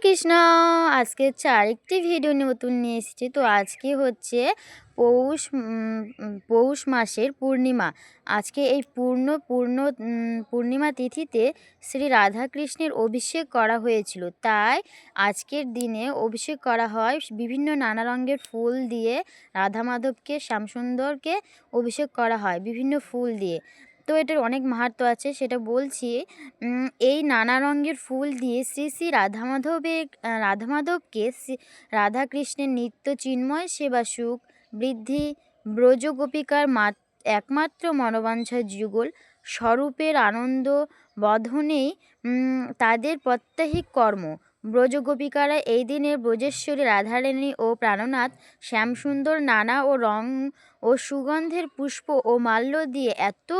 কৃষ্ণ। আজকে হচ্ছে আরেকটি ভিডিও নতুন নিয়ে এসেছি। তো আজকে হচ্ছে পৌষ মাসের পূর্ণিমা। আজকে এই পূর্ণিমা তিথিতে শ্রী রাধাকৃষ্ণের অভিষেক করা হয়েছিল। তাই আজকের দিনে অভিষেক করা হয় বিভিন্ন নানা রঙের ফুল দিয়ে। রাধা মাধবকে, শ্যামসুন্দরকে অভিষেক করা হয় বিভিন্ন ফুল দিয়ে। তো এটার অনেক মাহাত্ম্য আছে, সেটা বলছি। এই নানা রঙের ফুল দিয়ে শ্রী শ্রী রাধা মাধবকে রাধাকৃষ্ণের নিত্য চিন্ময় সেবা সুখ বৃদ্ধি ব্রজগোপিকার একমাত্র মনোবাঞ্ছা যুগল স্বরূপের আনন্দ বধনেই তাদের প্রত্যাহিক কর্ম। ব্রজগোপিকারা এই দিনে ব্রজেশ্বরী রাধারানী ও প্রাণনাথ শ্যামসুন্দর নানা ও রং ও সুগন্ধের পুষ্প ও মাল্য দিয়ে এত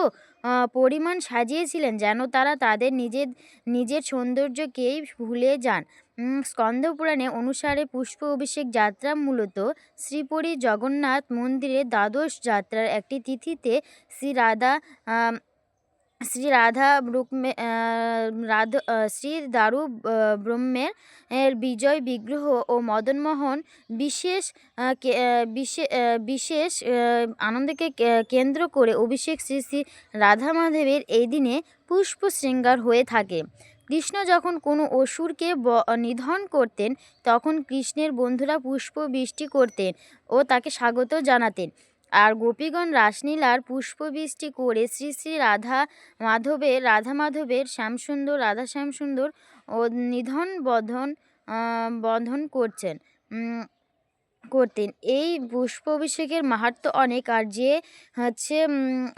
পরিমাণ সাজিয়েছিলেন যেন তারা তাদের নিজের সৌন্দর্যকেই ভুলে যান। স্কন্দপুরাণে অনুসারে পুষ্প অভিষেক যাত্রা মূলত শ্রীপুরী জগন্নাথ মন্দিরে দ্বাদশ যাত্রার একটি তিথিতে শ্রী দারু ব্রহ্মের বিজয় বিগ্রহ ও মদনমোহন বিশেষ আনন্দকে কেন্দ্র করে অভিষেক শ্রী শ্রী রাধা মাধবের এই দিনে পুষ্প শৃঙ্গার হয়ে থাকে। কৃষ্ণ যখন কোনো অসুরকে নিধন করতেন তখন কৃষ্ণের বন্ধুরা পুষ্প বৃষ্টি করতেন ও তাকে স্বাগত জানাতেন। আর গোপীগণ রাসলীলার পুষ্পবৃষ্টি করে শ্রী শ্রী রাধা মাধবের রাধা শ্যামসুন্দর ও নিধন বন্ধন করতেন। এই পুষ্প অভিষেকের মাহাত্ম্য অনেক। আর যে হচ্ছে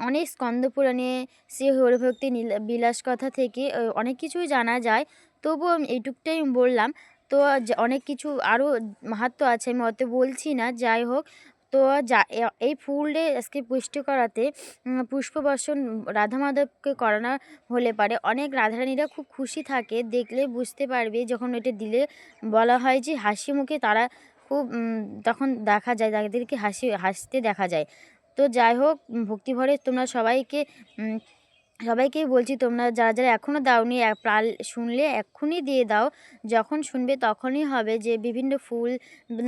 অনেক স্কন্দপুরাণে শ্রী হরিভক্তি বিলাস কথা থেকে অনেক কিছুই জানা যায়। তবুও আমি এইটুকটাই বললাম। তো অনেক কিছু আরও মাহাত্ম্য আছে, আমি অত বলছি না। যাই হোক, তো এই ফুলে আজকে পুষ্টি করাতে পুষ্পবর্ষণ রাধা মাধবকে করানো হলে পারে অনেক রাধারানীরা খুব খুশি থাকে। দেখলে বুঝতে পারবে, যখন এটা দিলে বলা হয় যে হাসি মুখে তারা খুব তখন দেখা যায়, তাদেরকে হাসতে দেখা যায়। তো যাই হোক, ভক্তিভরে তোমরা সবাইকেই বলছি, তোমরা যারা এখনও দাওনি শুনলে এক্ষুনি দিয়ে দাও। যখন শুনবে তখনই হবে। যে বিভিন্ন ফুল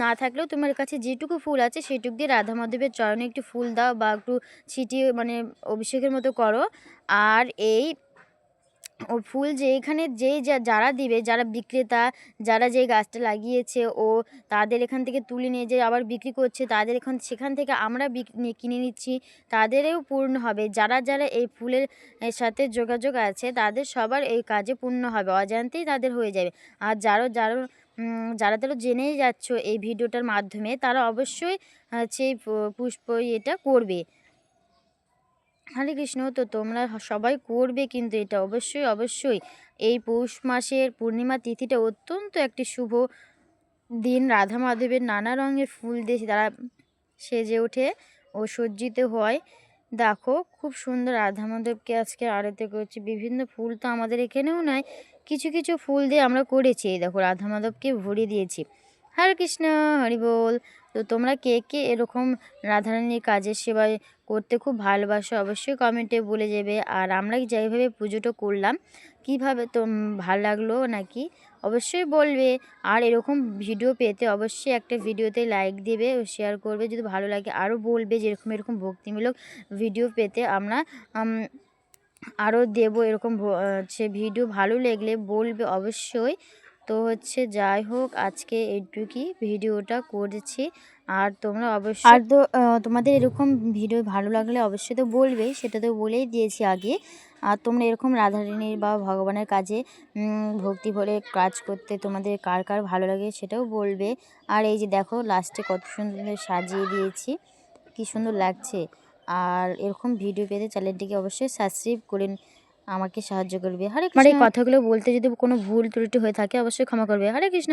না থাকলেও তোমার কাছে যেটুকু ফুল আছে সেটুকু দিয়ে রাধা মাধবের চরণে একটু ফুল দাও বা একটু ছিটিয়ে অভিষেকের মতো করো। আর এই ফুল যারা দিবে, যারা বিক্রেতা, যারা যে গাছটা লাগিয়েছে ও তাদের এখান থেকে তুলে নিয়ে যে আবার বিক্রি করছে, তাদের সেখান থেকে আমরা কিনে নিচ্ছি, তাদেরও পূর্ণ হবে। যারা এই ফুলের সাথে যোগাযোগ আছে তাদের সবার এই কাজে পূর্ণ হবে, অজান্তেই তাদের হয়ে যাবে। আর যারা জেনেই যাচ্ছ এই ভিডিওটার মাধ্যমে, তারা অবশ্যই সেই পুষ্প এটা করবে। হরে কৃষ্ণ। তো তোমরা সবাই করবে কিন্তু এটা অবশ্যই। এই পৌষ মাসের পূর্ণিমা তিথিটা অত্যন্ত একটি শুভ দিন। রাধা মাধবের নানা রঙের ফুল দিয়ে তারা সেজে ওঠে ও সজ্জিত হয়। দেখো, খুব সুন্দর রাধা মাধবকে আজকে আরতি করছি। বিভিন্ন ফুল তো আমাদের এখানেও নয়, কিছু কিছু ফুল দিয়ে আমরা করেছি। এই দেখো, রাধা মাধবকে ভরিয়ে দিয়েছি। হরে কৃষ্ণ, হরি বল। তো তোমরা কে কে এরকম রাধারানীর কাজের সেবায় করতে খুব ভালোবাসো অবশ্যই কমেন্টে বলে যাবে। আর আমরা যেভাবে পুজোটা করলাম কীভাবে তো ভালো লাগলো নাকি অবশ্যই বলবে। আর এরকম ভিডিও পেতে অবশ্যই একটা ভিডিওতে লাইক দেবে ও শেয়ার করবে। যদি ভালো লাগে আরও বলবে যে এরকম ভক্তিমূলক ভিডিও পেতে আমরা আরও দেবো। এরকম ভিডিও ভালো লাগলে বলবে অবশ্যই। তো যাই হোক, আজকে এইটুকুই ভিডিওটা করেছি। আর তোমরা অবশ্যই তোমাদের এরকম ভিডিও ভালো লাগলে অবশ্যই তো বলবে, সেটা তো বলেই দিয়েছি আগে। আর তোমরা এরকম রাধারানীর বা ভগবানের কাজে ভক্তি ভরে কাজ করতে তোমাদের কার কার ভালো লাগে সেটাও বলবে। আর এই যে দেখো, লাস্টে কত সুন্দর সাজিয়ে দিয়েছি, কি সুন্দর লাগছে। আর এরকম ভিডিও পেতে চ্যানেলটিকে অবশ্যই সাবস্ক্রাইব করে আমাকে সাহায্য করবে। হরে কৃষ্ণ। এই কথাগুলো বলতে যদি কোনো ভুল ত্রুটি হয়ে থাকে অবশ্যই ক্ষমা করবে। হরে কৃষ্ণ।